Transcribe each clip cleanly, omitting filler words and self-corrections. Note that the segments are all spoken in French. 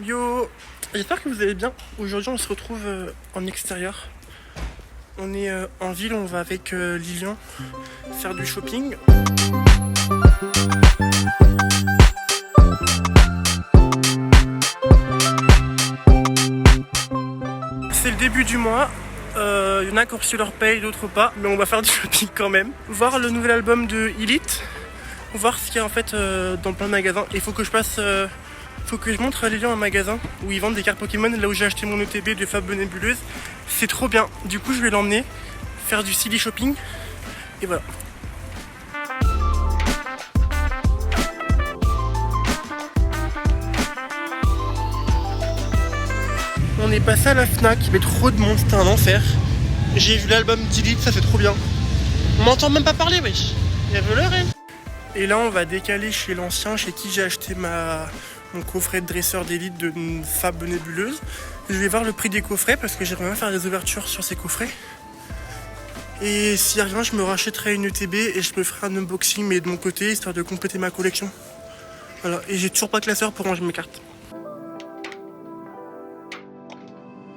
Yo, j'espère que vous allez bien. Aujourd'hui on se retrouve en extérieur. On est en ville, on va avec Lilian faire du shopping. C'est le début du mois. Il y en a qui ont reçu leur paye, d'autres pas. Mais on va faire du shopping quand même. Voir le nouvel album de Elite. Voir ce qu'il y a en fait dans plein de magasins. Il faut que je passe... faut que je montre à Lilian un magasin où ils vendent des cartes Pokémon, là où j'ai acheté mon ETB de Fab Nébuleuse. C'est trop bien. Du coup, je vais l'emmener faire du silly shopping. Et voilà. On est passé à la Fnac, il y avait trop de monde, c'était un enfer. J'ai vu l'album d'Elite, ça c'est trop bien. On m'entend même pas parler, wesh. Il y a voleur, elle. Et là, on va décaler chez l'ancien, chez qui j'ai acheté mon coffret de dresseur d'élite de Fab Nébuleuse. Je vais voir le prix des coffrets parce que j'aimerais bien faire des ouvertures sur ces coffrets. Et s'il y a rien, je me rachèterai une ETB et je me ferai un unboxing, mais de mon côté, histoire de compléter ma collection. Voilà, et j'ai toujours pas de classeur pour ranger mes cartes.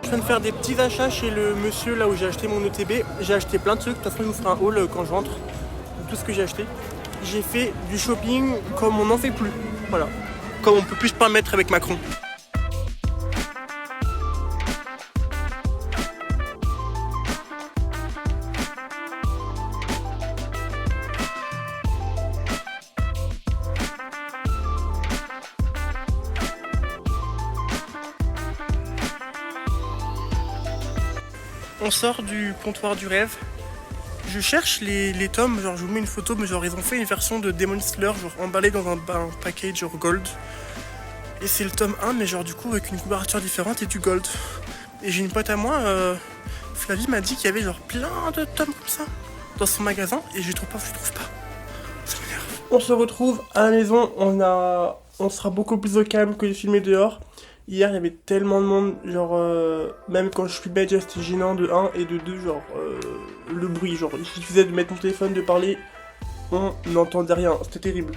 Je viens de faire des petits achats chez le monsieur là où j'ai acheté mon ETB. J'ai acheté plein de trucs, de toute façon je vous ferai un haul quand je rentre de tout ce que j'ai acheté. J'ai fait du shopping comme on n'en fait plus, voilà. Comme on peut plus se permettre avec Macron. On sort du comptoir du rêve. Je cherche les tomes, genre je vous mets une photo, mais genre ils ont fait une version de Demon Slayer, genre emballé dans un package genre gold. Et c'est le tome 1, mais genre du coup avec une couverture différente et du gold. Et j'ai une pote à moi, Flavie m'a dit qu'il y avait genre plein de tomes comme ça dans son magasin, et je trouve pas. Ça m'énerve. On se retrouve à la maison, on sera beaucoup plus au calme que de filmer dehors. Hier, il y avait tellement de monde, genre, même quand je suis bête, c'était gênant de 1 et de 2, genre, le bruit, genre, il suffisait de mettre mon téléphone, de parler, on n'entendait rien, c'était terrible.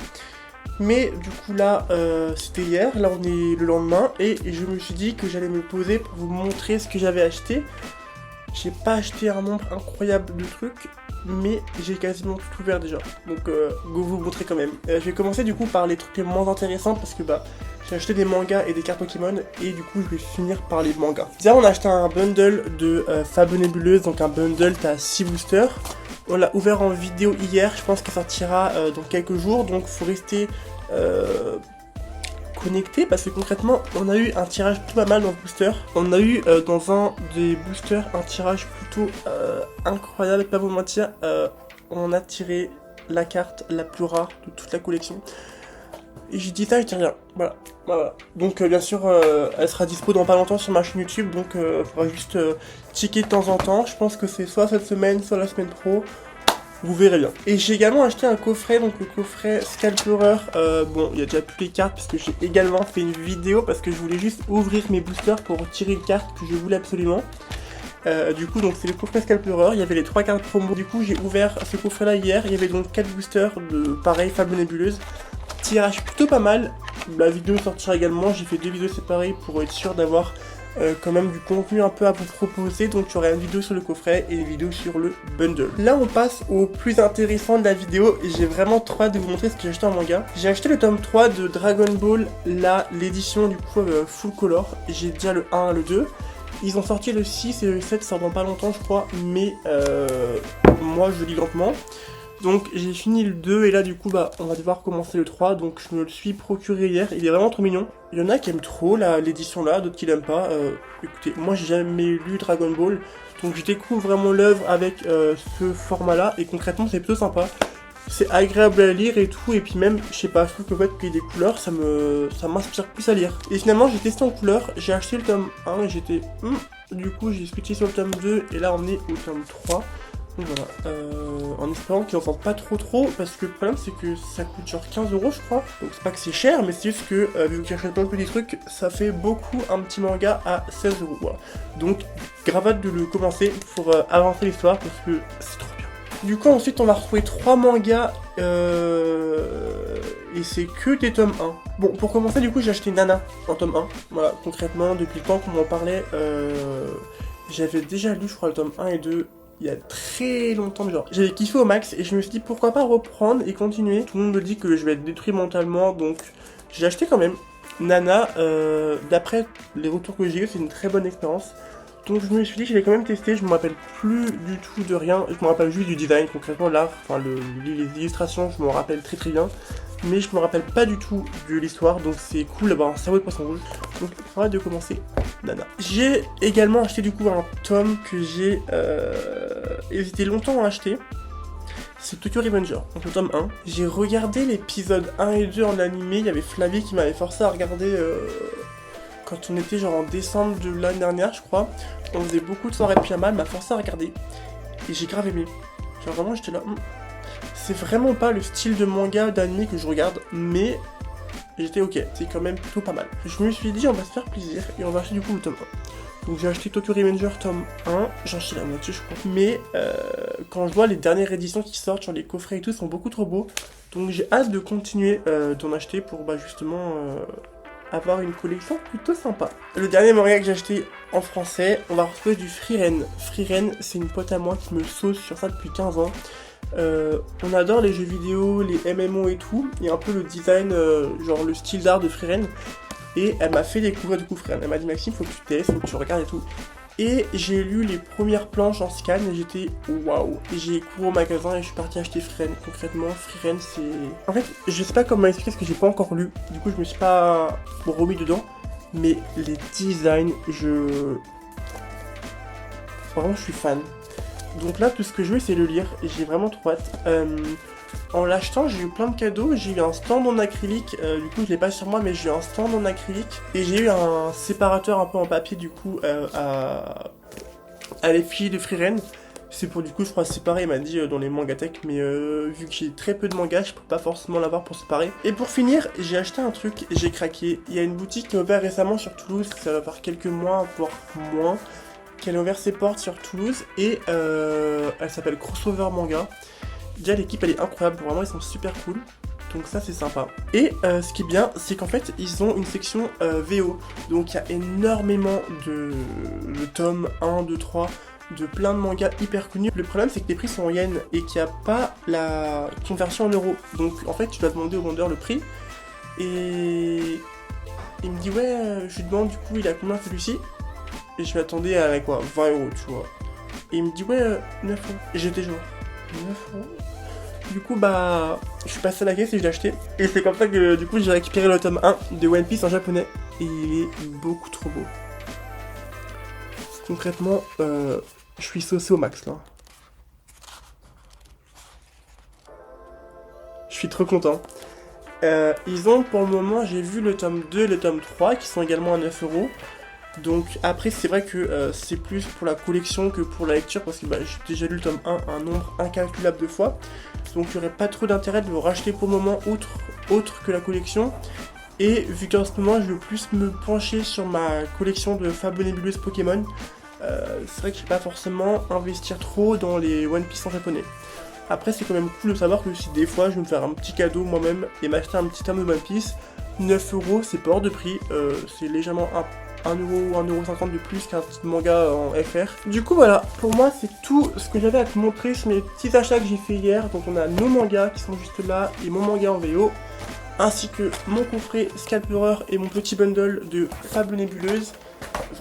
Mais du coup là, c'était hier, là on est le lendemain, et je me suis dit que j'allais me poser pour vous montrer ce que j'avais acheté. J'ai pas acheté un nombre incroyable de trucs, mais j'ai quasiment tout ouvert déjà, donc go vous montrer quand même. Je vais commencer du coup par les trucs les moins intéressants, parce que bah, j'ai acheté des mangas et des cartes Pokémon, et du coup je vais finir par les mangas. Déjà on a acheté un bundle de Fab Nébuleuse, donc un bundle, t'as 6 boosters. On l'a ouvert en vidéo hier, je pense qu'il sortira dans quelques jours, donc faut rester connecté, parce que concrètement on a eu un tirage tout pas mal dans ce booster. On a eu dans un des boosters un tirage plutôt incroyable, pas vous mentir. On a tiré la carte la plus rare de toute la collection. Et j'ai dit ça, je dis rien. Voilà. Donc bien sûr, elle sera dispo dans pas longtemps sur ma chaîne YouTube, donc il faudra juste checker de temps en temps. Je pense que c'est soit cette semaine, soit la semaine pro. Vous verrez bien. Et j'ai également acheté un coffret, donc le coffret Scalperer. Bon, il y a déjà toutes les cartes, parce que j'ai également fait une vidéo, parce que je voulais juste ouvrir mes boosters pour tirer une carte que je voulais absolument. Du coup, donc c'est le coffret Scalperer, il y avait les 3 cartes promo. Du coup, j'ai ouvert ce coffret là hier, il y avait donc 4 boosters de pareil, Fab Nébuleuse. Tirage plutôt pas mal, la vidéo sortira également, j'ai fait 2 vidéos séparées pour être sûr d'avoir quand même du contenu un peu à vous proposer, donc il y aura une vidéo sur le coffret et une vidéo sur le bundle. Là on passe au plus intéressant de la vidéo, et j'ai vraiment trop hâte de vous montrer ce que j'ai acheté en manga. J'ai acheté le tome 3 de Dragon Ball, là l'édition du coup full color, j'ai déjà le 1 et le 2. Ils ont sorti le 6 et le 7, ça dans pas longtemps je crois, mais moi je lis lentement. Donc j'ai fini le 2 et là du coup bah on va devoir commencer le 3, donc je me le suis procuré hier, il est vraiment trop mignon. Il y en a qui aiment trop l'édition là, d'autres qui l'aiment pas. Écoutez, moi j'ai jamais lu Dragon Ball, donc je découvre vraiment l'œuvre avec ce format là, et concrètement c'est plutôt sympa. C'est agréable à lire et tout, et puis même, je sais pas, je trouve que peut-être qu'il y a des couleurs, ça m'inspire plus à lire. Et finalement j'ai testé en couleur, j'ai acheté le tome 1 et j'étais... Du coup j'ai switché sur le tome 2 et là on est au tome 3. Donc voilà, en espérant qu'ils en sortent pas trop, parce que le problème c'est que ça coûte genre 15 € je crois. Donc c'est pas que c'est cher, mais c'est juste que vu que j'achète plein de petits trucs, ça fait beaucoup un petit manga à 16 €. Voilà. Donc grave hâte de le commencer pour avancer l'histoire, parce que c'est trop bien. Du coup ensuite on va retrouver 3 mangas et c'est que des tomes 1. Bon, pour commencer, du coup, j'ai acheté Nana en tome 1. Voilà, concrètement, depuis le temps qu'on m'en parlait, j'avais déjà lu, je crois, le tome 1 et 2 il y a très longtemps, genre. J'avais kiffé au max et je me suis dit pourquoi pas reprendre et continuer. Tout le monde me dit que je vais être détruit mentalement, donc j'ai acheté quand même. Nana, d'après les retours que j'ai eu, c'est une très bonne expérience. Donc je me suis dit que je vais quand même tester, je me rappelle plus du tout de rien, je me rappelle juste du design, concrètement l'art, enfin les illustrations, je m'en rappelle très très bien. Mais je me rappelle pas du tout de l'histoire, donc c'est cool d'avoir un cerveau de poisson rouge. Donc on va de commencer Nana. J'ai également acheté du coup un tome que j'ai hésité longtemps à acheter. C'est Tokyo Revenger, donc le tome 1. J'ai regardé l'épisode 1 et 2 en animé, il y avait Flavie qui m'avait forcé à regarder quand on était genre en décembre de l'année dernière, je crois. On faisait beaucoup de soirées de pyjama, elle m'a forcé à regarder. Et j'ai grave aimé. Genre vraiment j'étais là... C'est vraiment pas le style de manga, d'anime que je regarde, mais j'étais ok, c'est quand même plutôt pas mal. Je me suis dit on va se faire plaisir et on va acheter du coup le tome 1. Donc j'ai acheté Tokyo Revenger tome 1, j'en suis la moitié je crois. Mais quand je vois les dernières éditions qui sortent sur les coffrets et tout, sont beaucoup trop beaux. Donc j'ai hâte de continuer d'en acheter pour justement avoir une collection plutôt sympa. Le dernier manga que j'ai acheté en français, on va retrouver du Frieren. Frieren, c'est une pote à moi qui me sauce sur ça depuis 15 ans. On adore les jeux vidéo, les MMO et tout, et un peu le design, genre le style d'art de Frieren. Et elle m'a fait découvrir du coup Frieren. Elle m'a dit Maxime, faut que tu testes, faut que tu regardes et tout. Et j'ai lu les premières planches en scan et j'étais waouh. Et j'ai couru au magasin et je suis parti acheter Frieren. Concrètement, Frieren c'est... En fait, je sais pas comment expliquer ce que j'ai pas encore lu. Du coup, je me suis pas remis dedans. Mais les designs, vraiment, je suis fan. Donc là, tout ce que je veux, c'est le lire, et j'ai vraiment trop hâte. En l'achetant, j'ai eu plein de cadeaux, j'ai eu un stand en acrylique, du coup je l'ai pas sur moi, mais j'ai eu un stand en acrylique, et j'ai eu un séparateur un peu en papier, du coup, à l'effigie de Frieren. C'est pour, du coup, je crois, séparer, il m'a dit, dans les mangatech, mais vu que j'ai très peu de mangas, je peux pas forcément l'avoir pour séparer. Et pour finir, j'ai acheté un truc, j'ai craqué. Il y a une boutique qui a ouvert récemment sur Toulouse, ça va faire quelques mois, voire moins, qu'elle a ouvert ses portes sur Toulouse et elle s'appelle Crossover Manga. Déjà l'équipe elle est incroyable, vraiment ils sont super cool, donc ça c'est sympa. Et ce qui est bien c'est qu'en fait ils ont une section VO, donc il y a énormément de tomes 1, 2, 3 de plein de mangas hyper connus. Le problème c'est que les prix sont en yens et qu'il n'y a pas la conversion en euros, donc en fait tu dois demander au vendeur le prix et il me dit ouais je lui demande du coup il a combien celui-ci. Et je m'attendais à quoi 20 €, tu vois. Et il me dit ouais 9 €. Et j'étais genre 9 €. Du coup je suis passé à la caisse et je l'ai acheté. Et c'est comme ça que du coup j'ai récupéré le tome 1 de One Piece en japonais. Et il est beaucoup trop beau. Concrètement, je suis saucé au max là. Je suis trop content. Ils ont pour le moment, j'ai vu le tome 2 et le tome 3 qui sont également à 9 €. Donc après c'est vrai que c'est plus pour la collection que pour la lecture parce que j'ai déjà lu le tome 1 un nombre incalculable de fois. Donc il n'y aurait pas trop d'intérêt de le racheter pour le moment autre que la collection. Et vu qu'en ce moment je veux plus me pencher sur ma collection de Fables nébuleuses Pokémon, c'est vrai que je ne vais pas forcément investir trop dans les One Piece en japonais. Après c'est quand même cool de savoir que si des fois je vais me faire un petit cadeau moi-même et m'acheter un petit tome de One Piece, 9 € c'est pas hors de prix, c'est légèrement 1 € ou 1,50 € de plus qu'un petit manga en FR. Du coup voilà, pour moi c'est tout ce que j'avais à te montrer sur mes petits achats que j'ai fait hier. Donc on a nos mangas qui sont juste là et mon manga en VO, ainsi que mon coffret Scalperer et mon petit bundle de Fables nébuleuses.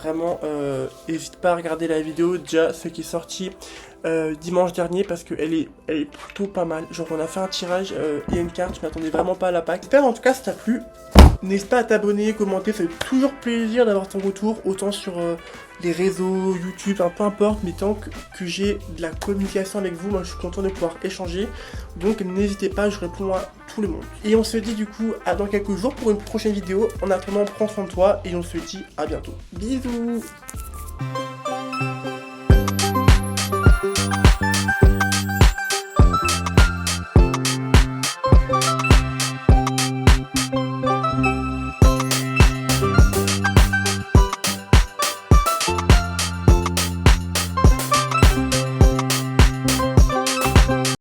Vraiment, n'hésite pas à regarder la vidéo déjà, ce qui est sorti dimanche dernier, parce qu'elle est plutôt pas mal. Genre on a fait un tirage, il y a une carte, je m'attendais vraiment pas à la pack. J'espère en tout cas ça t'a plu. N'hésite pas à t'abonner, commenter, ça fait toujours plaisir d'avoir ton retour, autant sur les réseaux, YouTube, peu importe, mais tant que j'ai de la communication avec vous, moi je suis content de pouvoir échanger. Donc n'hésitez pas, je réponds à tout le monde. Et on se dit du coup à dans quelques jours pour une prochaine vidéo. En attendant, prends soin de toi et on se dit à bientôt. Bisous.